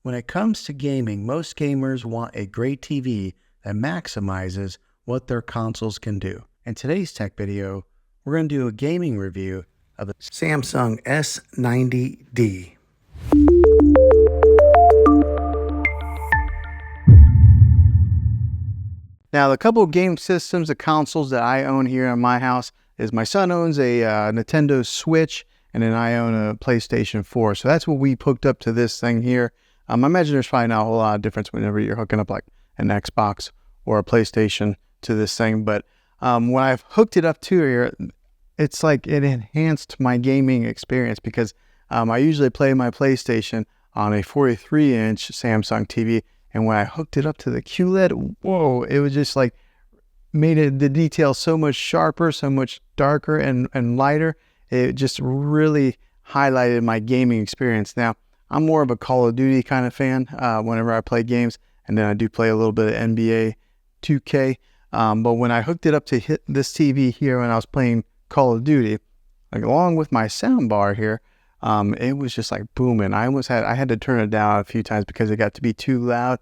When it comes to gaming, most gamers want a great TV that maximizes what their consoles can do. In today's tech video, we're going to do a gaming review of the Samsung S90D. Now, the couple of game systems, the consoles that I own here in my house is my son owns a Nintendo Switch, and then I own a PlayStation 4. So that's what we hooked up to this thing here. I imagine there's probably not a whole lot of difference whenever you're hooking up like an Xbox or a PlayStation to this thing. But when I've hooked it up to here, it's like it enhanced my gaming experience because I usually play my PlayStation on a 43-inch Samsung TV. And when I hooked it up to the QLED, whoa, it was just like made the details so much sharper, so much darker and lighter. It just really highlighted my gaming experience. Now, I'm more of a Call of Duty kind of fan whenever I play games, and then I do play a little bit of NBA 2K. But when I hooked it up to hit this TV here when I was playing Call of Duty, like along with my sound bar here, it was just like booming. I had to turn it down a few times because it got to be too loud.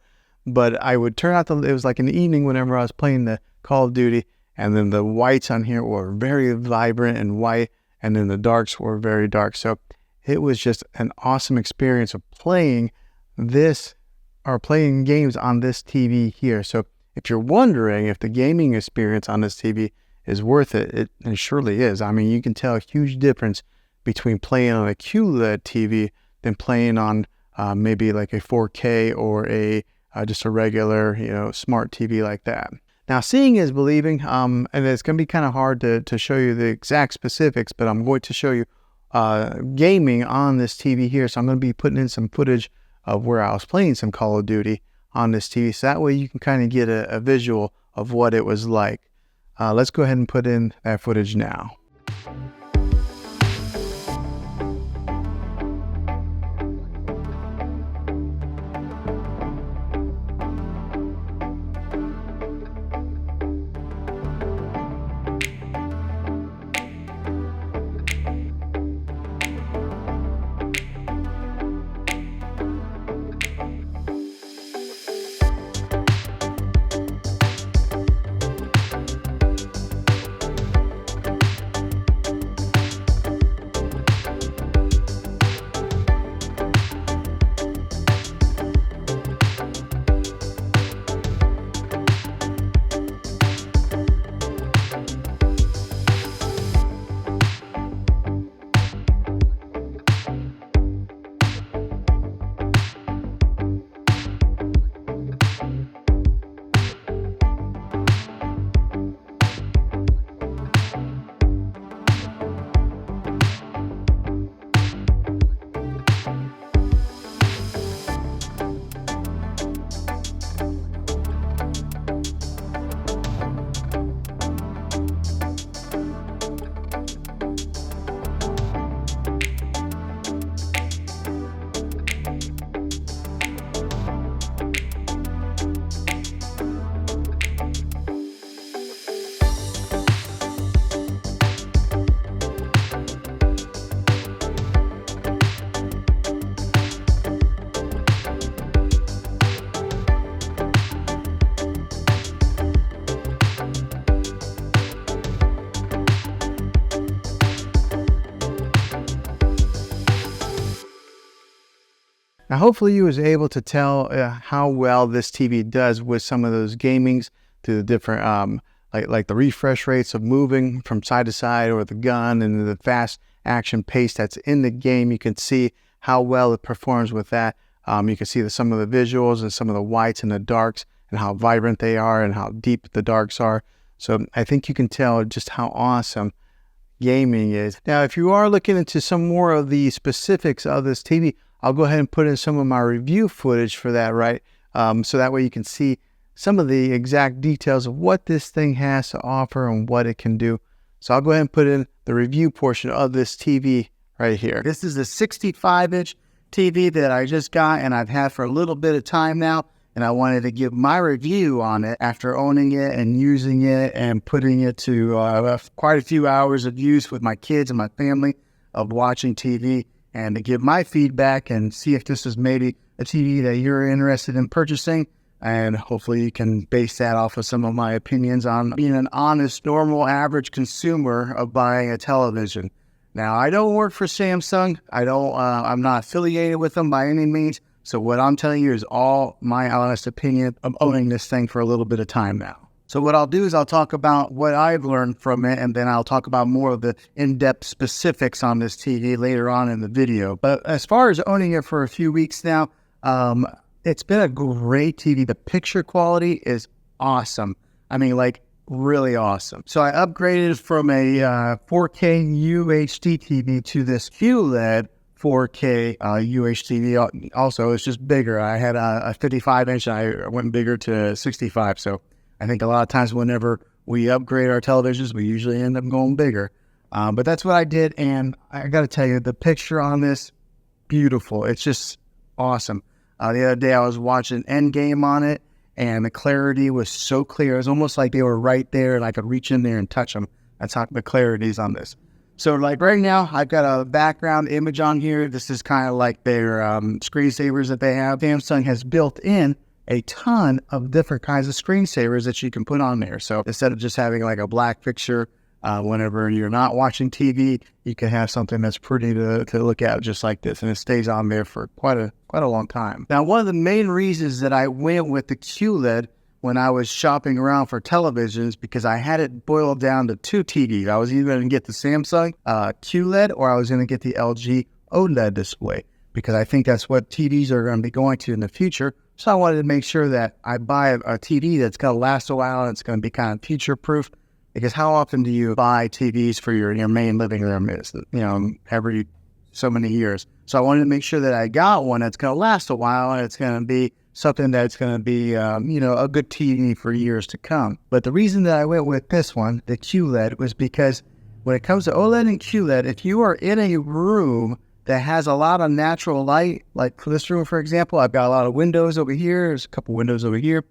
But I would turn out it was like in the evening whenever I was playing the Call of Duty, and then the whites on here were very vibrant and white, and then the darks were very dark. So it was just an awesome experience of playing this or playing games on this TV here. So if you're wondering if the gaming experience on this TV is worth it, it surely is. I mean, you can tell a huge difference between playing on a QLED TV than playing on maybe like a 4K or just a regular, smart TV like that. Now, seeing is believing, and it's going to be kind of hard to show you the exact specifics, but I'm going to show you gaming on this TV here. So I'm going to be putting in some footage of where I was playing some Call of Duty on this TV. So that way you can kind of get a visual of what it was like. Let's go ahead and put in that footage now. Now, hopefully you was able to tell how well this TV does with some of those gamings to the different, like the refresh rates of moving from side to side, or the gun and the fast action pace that's in the game. You can see how well it performs with that. You can see some of the visuals and some of the whites and the darks and how vibrant they are and how deep the darks are. So I think you can tell just how awesome gaming is. Now, if you are looking into some more of the specifics of this TV, I'll go ahead and put in some of my review footage for that, right? So that way you can see some of the exact details of what this thing has to offer and what it can do. So I'll go ahead and put in the review portion of this TV right here. This is a 65-inch TV that I just got and I've had for a little bit of time now. And I wanted to give my review on it after owning it and using it and putting it to quite a few hours of use with my kids and my family of watching TV, and to give my feedback and see if this is maybe a TV that you're interested in purchasing, and hopefully you can base that off of some of my opinions on being an honest, normal, average consumer of buying a television. Now, I don't work for Samsung. I'm not affiliated with them by any means. So what I'm telling you is all my honest opinion of owning this thing for a little bit of time now. So what I'll do is I'll talk about what I've learned from it, and then I'll talk about more of the in-depth specifics on this TV later on in the video. But as far as owning it for a few weeks now, it's been a great TV. The picture quality is awesome. I mean, like, really awesome. So I upgraded from a 4K UHD TV to this QLED 4K UHD. Also, it's just bigger. I had a 55-inch. I went bigger to 65. So I think a lot of times whenever we upgrade our televisions, we usually end up going bigger. But that's what I did, and I got to tell you, the picture on this, beautiful. It's just awesome. The other day I was watching Endgame on it, and the clarity was so clear. It was almost like they were right there, and I could reach in there and touch them. That's how the clarity is on this. So like right now, I've got a background image on here. This is kind of like their screensavers that they have. Samsung has built in a ton of different kinds of screensavers that you can put on there. So instead of just having like a black picture, whenever you're not watching TV, you can have something that's pretty to look at just like this, and it stays on there for quite a long time. Now, one of the main reasons that I went with the QLED when I was shopping around for televisions, because I had it boiled down to two TVs. I was either going to get the Samsung QLED, or I was going to get the LG OLED display, because I think that's what TVs are going to be going to in the future. So I wanted to make sure that I buy a TV that's going to last a while and it's going to be kind of future-proof. Because how often do you buy TVs for your main living room? Is, every so many years. So I wanted to make sure that I got one that's going to last a while, and it's going to be something that's going to be, a good TV for years to come. But the reason that I went with this one, the QLED, was because when it comes to OLED and QLED, if you are in a room that has a lot of natural light, like for this room, for example, I've got a lot of windows over here. There's a couple windows over here.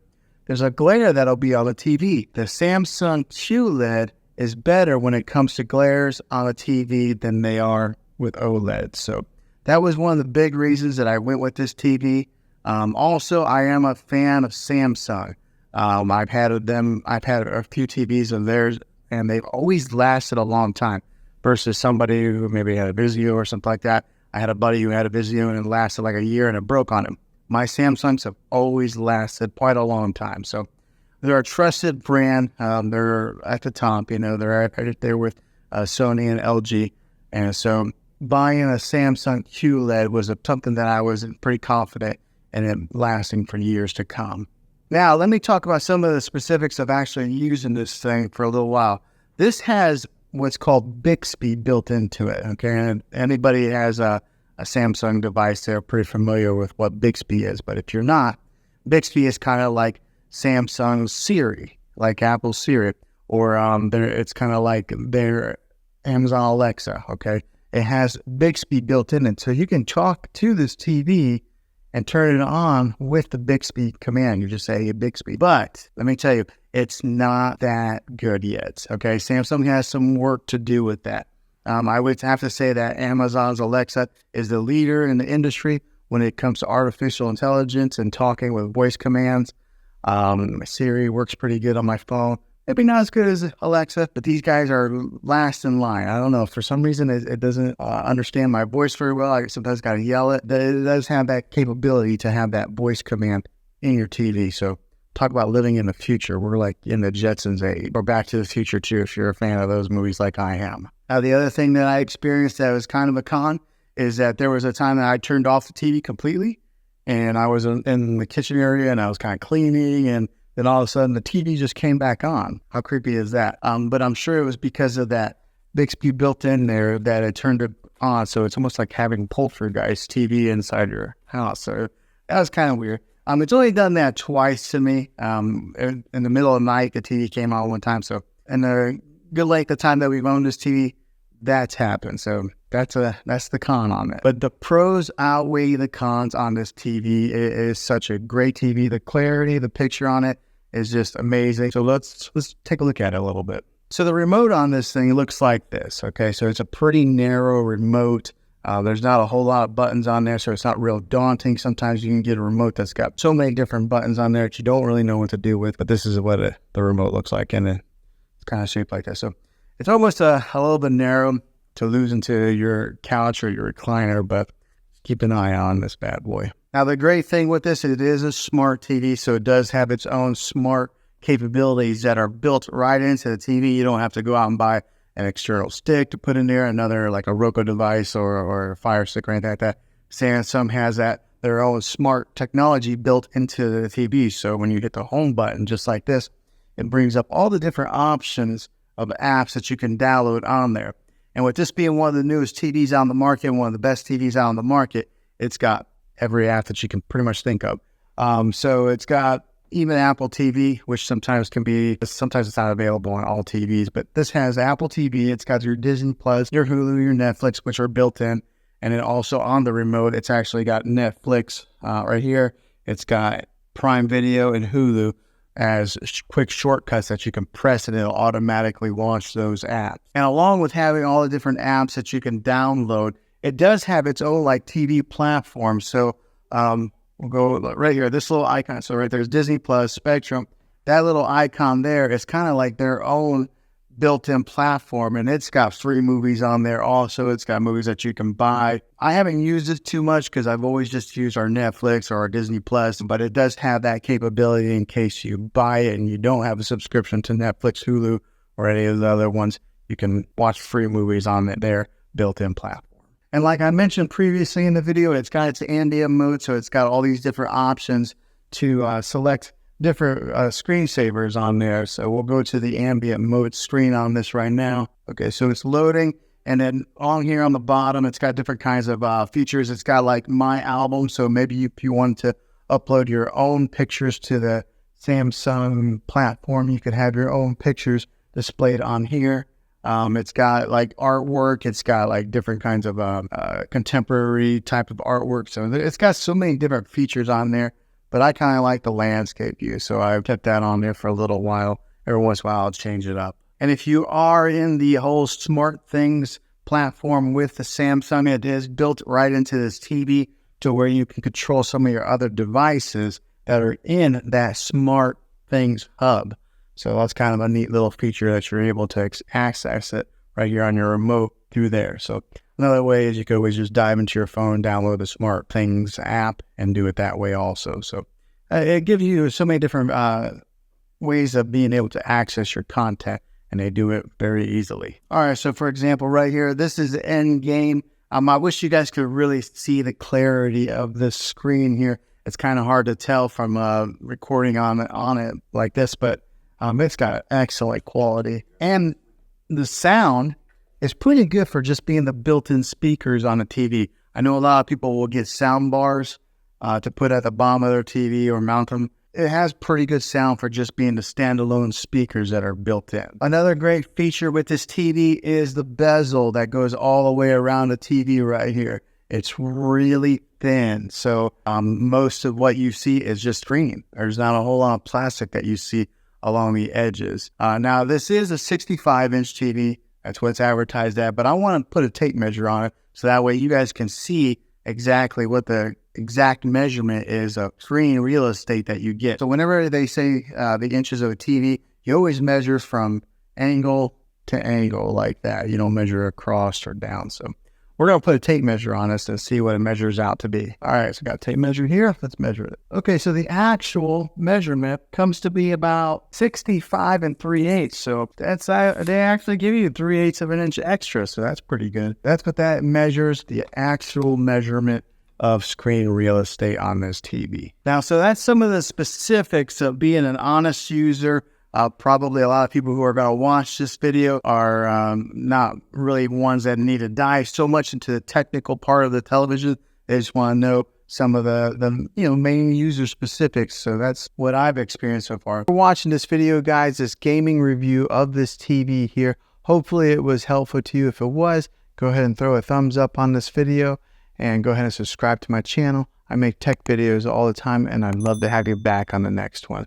There's a glare that'll be on the TV. The Samsung QLED is better when it comes to glares on a TV than they are with OLED. So that was one of the big reasons that I went with this TV. Also, I am a fan of Samsung. I've had a few TVs of theirs, and they've always lasted a long time versus somebody who maybe had a Vizio or something like that. I had a buddy who had a Vizio and it lasted like a year and it broke on him. My Samsungs have always lasted quite a long time. So they're a trusted brand. They're at the top, they're right there with Sony and LG. And so buying a Samsung QLED was something that I was pretty confident in it lasting for years to come. Now, let me talk about some of the specifics of actually using this thing for a little while. This has what's called Bixby built into it, okay? And anybody has a Samsung device, they're pretty familiar with what Bixby is. But if you're not, Bixby is kind of like Samsung's Siri, like Apple's Siri, or it's kind of like their Amazon Alexa, okay? It has Bixby built in it, so you can talk to this TV and turn it on with the Bixby command. You just say, hey, Bixby. But let me tell you, it's not that good yet, okay? Samsung has some work to do with that. I would have to say that Amazon's Alexa is the leader in the industry when it comes to artificial intelligence and talking with voice commands. Siri works pretty good on my phone. Maybe not as good as Alexa, but these guys are last in line. I don't know. For some reason, it doesn't understand my voice very well. I sometimes got to yell it. It does have that capability to have that voice command in your TV. So talk about living in the future. We're like in the Jetsons age, or Back to the Future too, if you're a fan of those movies like I am. Now, the other thing that I experienced that was kind of a con is that there was a time that I turned off the TV completely, and I was in the kitchen area and I was kind of cleaning, and then all of a sudden the TV just came back on. How creepy is that? But I'm sure it was because of that Bixby built in there that it turned it on. So it's almost like having poltergeist TV inside your house. So that was kind of weird. It's only done that twice to me. In the middle of the night, the TV came on one time. So in the good length of time that we've owned this TV, that's happened. So that's the con on it. But the pros outweigh the cons on this TV. It is such a great TV. The clarity, the picture on it is just amazing. So let's take a look at it a little bit. So the remote on this thing looks like this, okay? So it's a pretty narrow remote. There's not a whole lot of buttons on there, so it's not real daunting. Sometimes you can get a remote that's got so many different buttons on there that you don't really know what to do with, but this is what the remote looks like, and it's kind of shaped like that. So it's almost a little bit narrow to lose into your couch or your recliner, but keep an eye on this bad boy. Now, the great thing with this, it is a smart TV, so it does have its own smart capabilities that are built right into the TV. You don't have to go out and buy an external stick to put in there, another like a Roku device or a Fire Stick or anything like that. Samsung has their own smart technology built into the TV. So when you hit the home button, just like this, it brings up all the different options of apps that you can download on there. And with this being one of the newest TVs on the market, one of the best TVs out on the market, it's got every app that you can pretty much think of. So it's got even Apple TV, which sometimes it's not available on all TVs, but this has Apple TV. It's got your Disney Plus, your Hulu, your Netflix, which are built in. And then also on the remote, it's actually got Netflix right here. It's got Prime Video and Hulu as quick shortcuts that you can press and it'll automatically launch those apps. And along with having all the different apps that you can download, it does have its own like TV platform. So we'll go right here, this little icon. So right there's Disney Plus, Spectrum. That little icon there is kind of like their own built-in platform, and it's got free movies on there also. It's got movies that you can buy. I haven't used it too much because I've always just used our Netflix or our Disney Plus, but it does have that capability in case you buy it and you don't have a subscription to Netflix, Hulu, or any of the other ones. You can watch free movies on their built-in platform. And like I mentioned previously in the video, it's got its ambient mode, so it's got all these different options to select different screensavers on there. So we'll go to the ambient mode screen on this right now. Okay, so it's loading, and then on here on the bottom, it's got different kinds of features. It's got like My Album, so maybe if you want to upload your own pictures to the Samsung platform, you could have your own pictures displayed on here. It's got like artwork. It's got like different kinds of contemporary type of artwork. So it's got so many different features on there, but I kind of like the landscape view. So I've kept that on there for a little while. Every once in a while, I'll change it up. And if you are in the whole smart things platform with the Samsung, it is built right into this TV to where you can control some of your other devices that are in that smart things hub. So that's kind of a neat little feature that you're able to access it right here on your remote through there. So another way is you could always just dive into your phone, download the Smart Things app, and do it that way also. So it gives you so many different ways of being able to access your content, and they do it very easily. All right, so for example, right here, this is the end game. I wish you guys could really see the clarity of this screen here. It's kind of hard to tell from recording on it like this, but it's got excellent quality. And the sound is pretty good for just being the built-in speakers on a TV. I know a lot of people will get sound bars to put at the bottom of their TV or mount them. It has pretty good sound for just being the standalone speakers that are built in. Another great feature with this TV is the bezel that goes all the way around the TV right here. It's really thin, so most of what you see is just screen. There's not a whole lot of plastic that you see along the edges. Now, this is a 65-inch TV. That's what it's advertised at, but I want to put a tape measure on it so that way you guys can see exactly what the exact measurement is of screen real estate that you get. So whenever they say the inches of a TV, you always measure from angle to angle like that. You don't measure across or down. So we're going to put a tape measure on this to see what it measures out to be. All right, so I got a tape measure here. Let's measure it. Okay, so the actual measurement comes to be about 65 3/8. So that's they actually give you 3/8 of an inch extra, so that's pretty good. That's what that measures, the actual measurement of screen real estate on this TV. Now, so that's some of the specifics of being an honest user. Probably a lot of people who are going to watch this video are not really ones that need to dive so much into the technical part of the television. They just want to know some of the main user specifics. So that's what I've experienced so far. For watching this video, guys, this gaming review of this TV here. Hopefully it was helpful to you. If it was, go ahead and throw a thumbs up on this video and go ahead and subscribe to my channel. I make tech videos all the time, and I'd love to have you back on the next one.